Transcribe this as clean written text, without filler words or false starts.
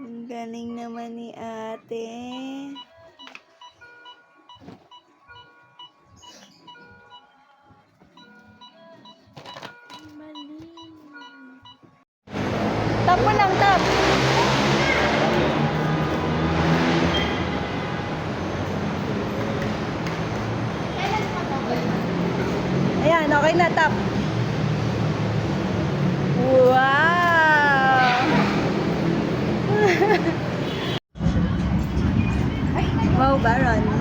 Ang galing naman ni ate. Tap mo lang, tap. Ayan, okay na, tap. Wow! Wow, Baron.